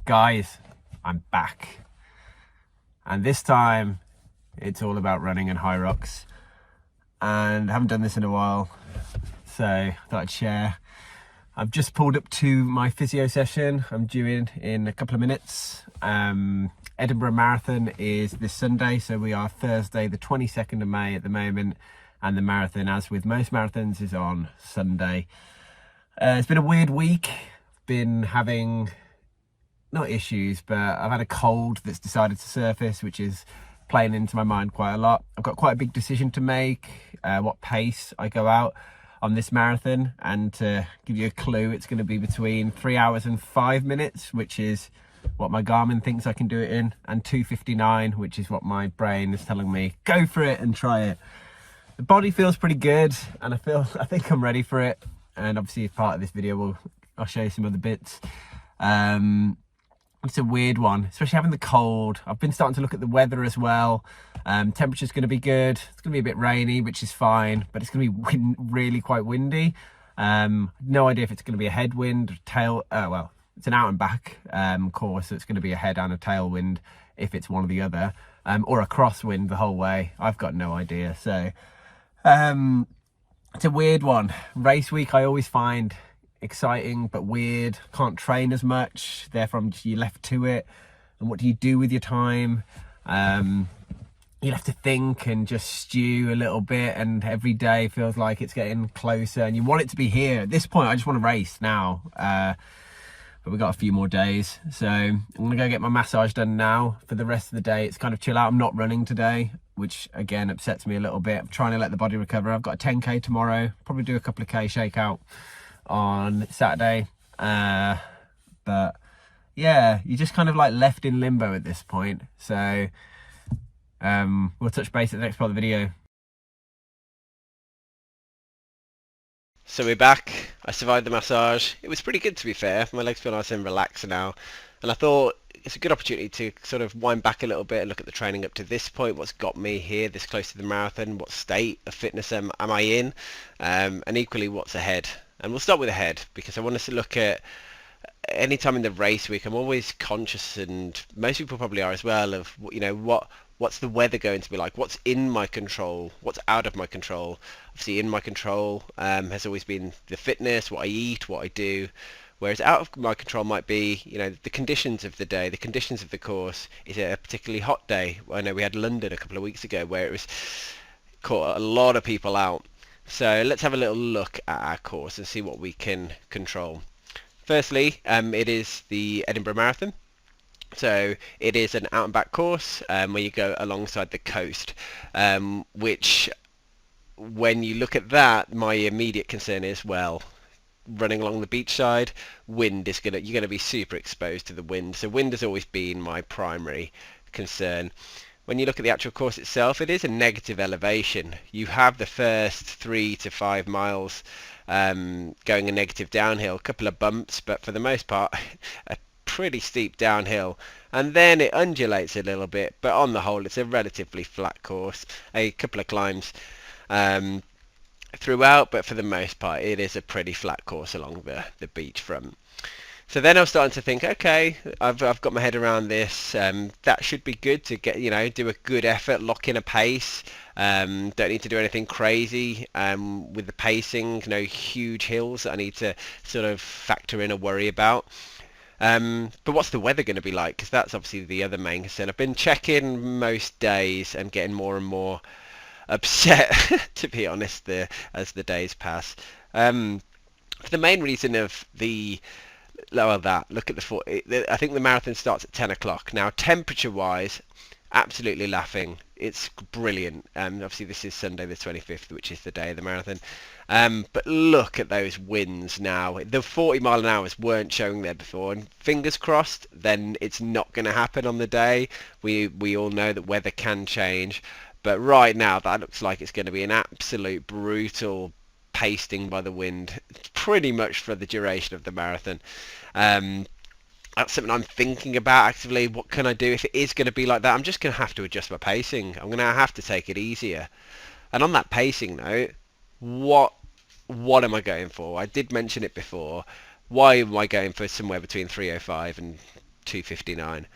Guys, I'm back. And this time it's all about running and high rocks. And I haven't done this in a while, so I thought I'd share. I've just pulled up to my physio session. I'm due in a couple of minutes. Edinburgh Marathon is this Sunday, so we are Thursday the 22nd of May at the moment, and the marathon, as with most marathons, is on Sunday. It's been a weird week. Been having, not issues, but I've had a cold that's decided to surface, which is playing into my mind quite a lot. I've got quite a big decision to make, what pace I go out on this marathon, and to give you a clue, it's going to be between 3 hours and 5 minutes, which is what my Garmin thinks I can do it in, and 2:59, which is what my brain is telling me, go for it and try it. The body feels pretty good, and I think I'm ready for it. And obviously, as part of this video, I'll show you some other bits. It's a weird one, especially having the cold. I've been starting to look at the weather as well. Temperature's going to be good. It's going to be a bit rainy, which is fine, but it's going to be really quite windy. No idea if it's going to be a headwind or tail. Well, it's an out and back course, so it's going to be a head and a tailwind if it's one or the other, or a crosswind the whole way. I've got no idea. So it's a weird one. Race week I always find exciting but weird. Can't train as much, therefore you're left to it. And what do you do with your time? You'll have to think and just stew a little bit, and every day feels like it's getting closer and you want it to be here. At this point I just want to race now, but we've got a few more days, so I'm gonna go get my massage done now. For the rest of the day it's kind of chill out. I'm not running today, which again upsets me a little bit. I'm trying to let the body recover. I've got a 10k tomorrow, probably do a couple of k shakeout on Saturday, but yeah, you're just kind of like left in limbo at this point. So we'll touch base at the next part of the video. So we're back. I survived the massage. It was pretty good, to be fair. My legs feel nice and relaxed now, and I thought it's a good opportunity to sort of wind back a little bit and look at the training up to this point, what's got me here this close to the marathon, what state of fitness am I in, and equally what's ahead. And we'll start with ahead, because I want us to look at any time in the race week. I'm always conscious, and most people probably are as well, of, you know, what's the weather going to be like, what's in my control, what's out of my control. Obviously in my control has always been the fitness, what I eat, what I do, whereas out of my control might be, you know, the conditions of the day, the conditions of the course. Is it a particularly hot day? I know we had London a couple of weeks ago where it was caught a lot of people out. So let's have a little look at our course and see what we can control. Firstly, it is the Edinburgh Marathon. So it is an out and back course where you go alongside the coast, which, when you look at that, my immediate concern is, well, running along the beachside, wind is you're gonna be super exposed to the wind. So wind has always been my primary concern. When you look at the actual course itself, it is a negative elevation. You have the first 3 to 5 miles going a negative downhill, a couple of bumps, but for the most part a pretty steep downhill, and then it undulates a little bit, but on the whole it's a relatively flat course. A couple of climbs throughout, but for the most part it is a pretty flat course along the beachfront. So then I was starting to think, okay, I've got my head around this. That should be good to get, you know, do a good effort, lock in a pace. Don't need to do anything crazy with the pacing. No huge hills that I need to sort of factor in or worry about. But what's the weather going to be like? Because that's obviously the other main concern. I've been checking most days and getting more and more upset, to be honest, as the days pass. For the main reason of look at I think the marathon starts at 10 o'clock. Now, temperature wise, absolutely laughing. It's brilliant. Obviously this is Sunday the 25th, which is the day of the marathon. But look at those winds now. The 40 mile an hours weren't showing there before, and fingers crossed then it's not going to happen on the day. We all know that weather can change, but right now that looks like it's going to be an absolute brutal pasting by the wind pretty much for the duration of the marathon. That's something I'm thinking about actively. What can I do if it is going to be like that? I'm just going to have to adjust my pacing. I'm going to have to take it easier. And on that pacing note, what am I going for? I did mention it before. Why am I going for somewhere between 3:05 and 2:59.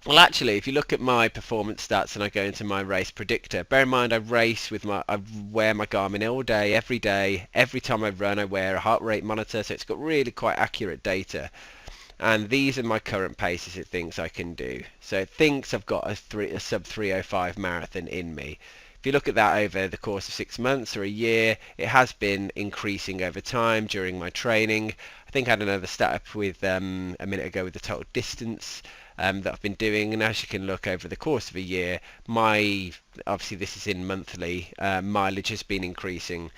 Well, actually, if you look at my performance stats and I go into my race predictor, bear in mind I wear my Garmin all day, every time I run I wear a heart rate monitor, so it's got really quite accurate data. And these are my current paces it thinks I can do. So it thinks I've got a sub 3:05 marathon in me. If you look at that over the course of 6 months or a year, it has been increasing over time during my training. I think I had another stat up with a minute ago with the total distance that I've been doing, and as you can look over the course of a year, obviously this is in monthly, mileage has been increasing.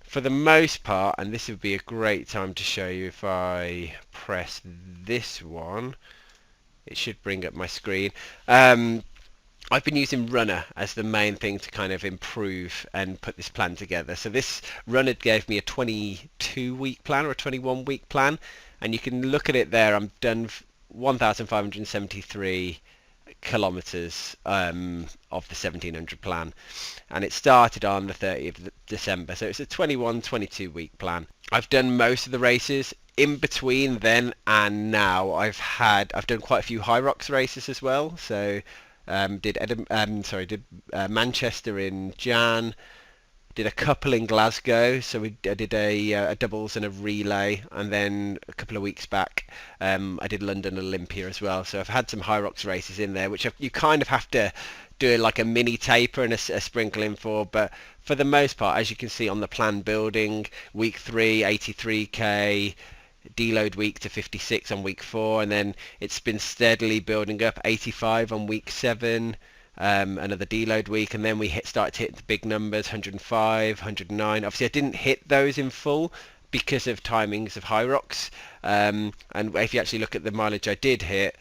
For the most part, and this would be a great time to show you if I press this one, it should bring up my screen. I've been using Runner as the main thing to kind of improve and put this plan together. So this Runner gave me a 22-week plan or a 21-week plan, and you can look at it there. I'm done 1,573 kilometers of the 1700 plan, and it started on the 30th of December, so it's a 22 week plan. I've done most of the races. In between then and now, I've done quite a few Hyrox races as well. So did Manchester in Jan, did a couple in Glasgow, so I did a doubles and a relay, and then a couple of weeks back I did London Olympia as well. So I've had some Hyrox races in there, which you kind of have to do like a mini taper and a sprinkle in for, but for the most part, as you can see on the plan building, week 3 83k, deload week to 56 on week 4, and then it's been steadily building up, 85 on week 7, another deload week, and then we started to hit the big numbers, 105, 109. Obviously I didn't hit those in full because of timings of Hyrox, and if you actually look at the mileage I did hit,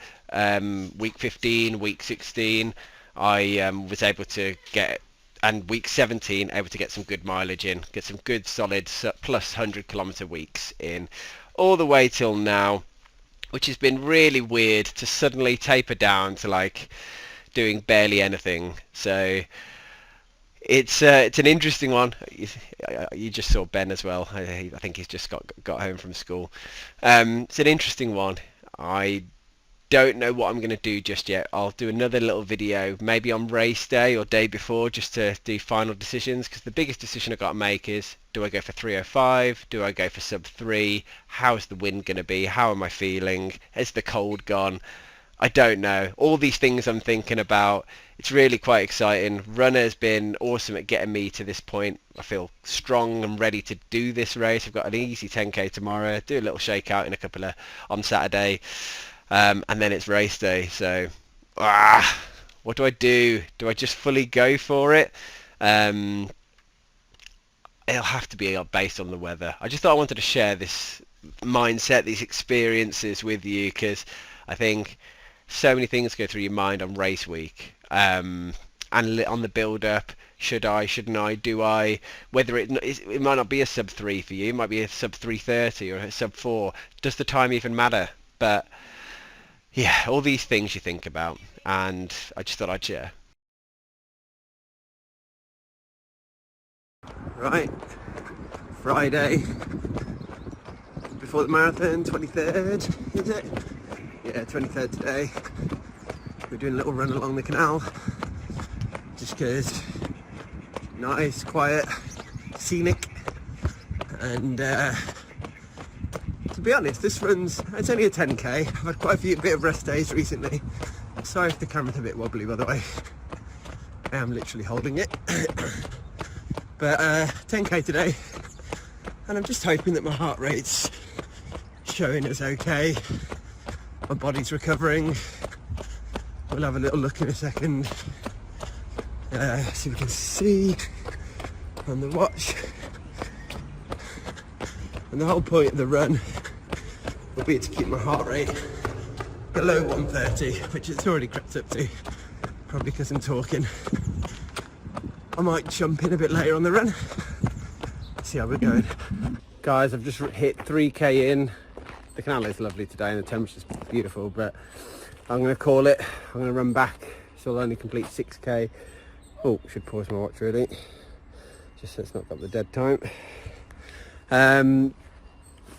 week 15, week 16 I was able to get, and week 17 able to get some good mileage in, get some good solid plus 100 kilometer weeks in, all the way till now, which has been really weird to suddenly taper down to like doing barely anything. So it's an interesting one. You just saw Ben as well. I think he's just got home from school. It's an interesting one. I don't know what I'm going to do just yet. I'll do another little video maybe on race day or day before, just to do final decisions, because the biggest decision I've got to make is, do I go for 3:05? Do I go for sub 3? How's the wind going to be? How am I feeling? Is the cold gone? I don't know. All these things I'm thinking about. It's really quite exciting. Runner's been awesome at getting me to this point. I feel strong and ready to do this race. I've got an easy 10k tomorrow, do a little shakeout in a couple of on Saturday, and then it's race day. So what do I do? Do I just fully go for it? It'll have to be based on the weather. I just thought I wanted to share this mindset, these experiences with you, because I think so many things go through your mind on race week, and on the build up. Should I, shouldn't I, do I, whether it might not be a sub 3 for you, it might be a sub 3:30 or a sub 4. Does the time even matter? But yeah, all these things you think about, and I just thought I'd share. Right, Friday before the marathon, 23rd, is it? Yeah, 23rd today. We're doing a little run along the canal, just because nice, quiet, scenic, and to be honest, this run's, it's only a 10k. I've had quite a bit of rest days recently. Sorry if the camera's a bit wobbly, by the way. I am literally holding it. But 10k today, and I'm just hoping that my heart rate's showing us okay. My body's recovering. We'll have a little look in a second. So we can see on the watch. And the whole point of the run will be to keep my heart rate below 130, which it's already crept up to, probably because I'm talking. I might jump in a bit later on the run, see how we're going. Guys, I've just hit 3k in. The canal is lovely today and the temperature's beautiful, but I'm going to call it. I'm going to run back, so I'll only complete 6k. Oh, should pause my watch really, just so it's not got the dead time.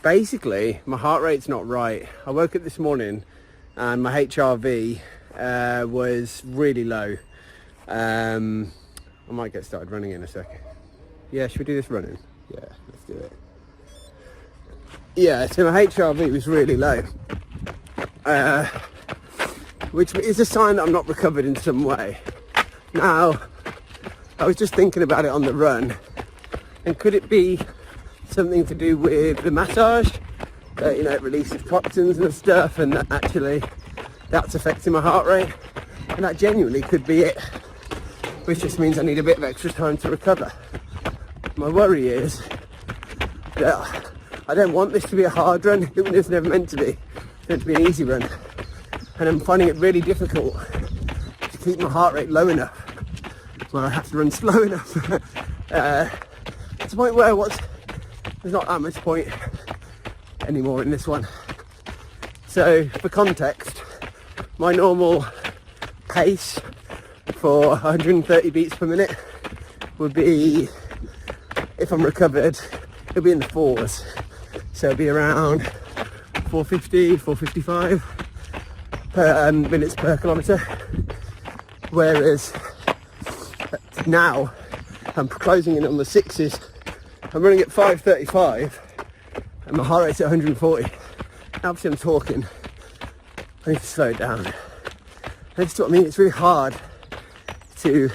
basically my heart rate's not right. I woke up this morning and my HRV was really low. I might get started running in a second. Yeah, should we do this running? Yeah, let's do it. Yeah, so my HRV was really low, which is a sign that I'm not recovered in some way. Now, I was just thinking about it on the run, and could it be something to do with the massage? You know, it releases toxins and stuff, and that actually that's affecting my heart rate, and that genuinely could be it, which just means I need a bit of extra time to recover. My worry is that I don't want this to be a hard run. It was never meant to be. It's meant to be an easy run, and I'm finding it really difficult to keep my heart rate low enough where I have to run slow enough. It's a point where there's not that much point anymore in this one. So for context, my normal pace for 130 beats per minute would be, if I'm recovered, it'll be in the 4s. So it'll be around 450, 455 minutes per kilometre. Whereas now I'm closing in on the 6s. I'm running at 535 and my heart rate's at 140. Obviously I'm talking, I need to slow it down. That's what I mean, it's really hard to,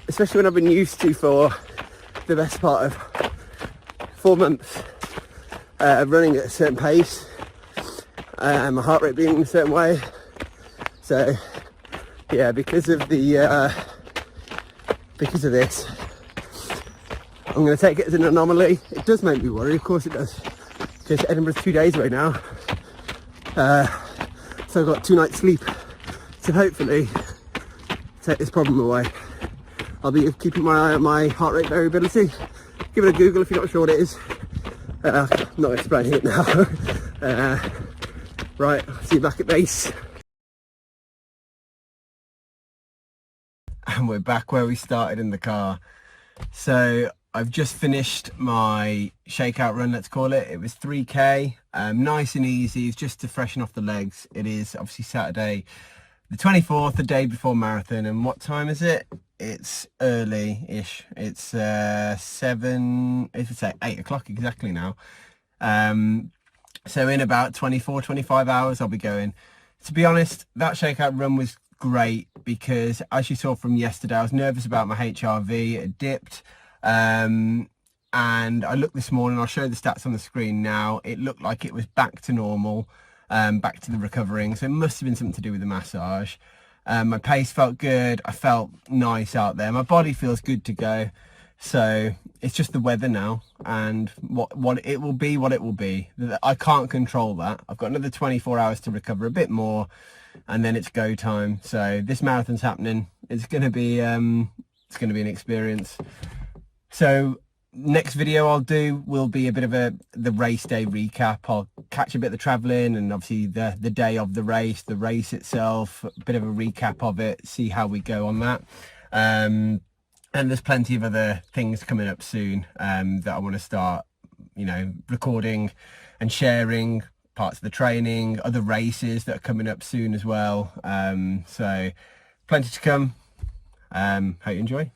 especially when I've been used to for the best part of 4 months running at a certain pace and my heart rate being a certain way. So yeah, because of this, I'm going to take it as an anomaly. It does make me worry, of course it does, because Edinburgh's 2 days away now, so I've got 2 nights sleep to hopefully take this problem away. I'll be keeping my eye on my heart rate variability. Give it a Google if you're not sure what it is. I'm not explaining it now. Right, I'll see you back at base. And we're back where we started in the car. So I've just finished my shakeout run, let's call it. It was 3k, nice and easy. It's just to freshen off the legs. It is obviously Saturday the 24th, the day before marathon. And what time is it? It's early-ish. It's 7, if it's 8 o'clock exactly now. So in about 24, 25 hours I'll be going. To be honest, that shakeout run was great because, as you saw from yesterday, I was nervous about my HRV. It dipped, and I looked this morning, I'll show the stats on the screen now. It looked like it was back to normal, back to the recovering, so it must have been something to do with the massage. My pace felt good, I felt nice out there, my body feels good to go. So it's just the weather now, and what it will be, what it will be. I can't control that. I've got another 24 hours to recover a bit more, and then it's go time. So this marathon's happening. It's going to be an experience. So next video I'll do will be a bit of the race day recap. I'll catch a bit of the traveling and obviously the day of the race itself, a bit of a recap of it, see how we go on that. And there's plenty of other things coming up soon that I want to start, you know, recording and sharing parts of the training, other races that are coming up soon as well. So plenty to come. Hope you enjoy.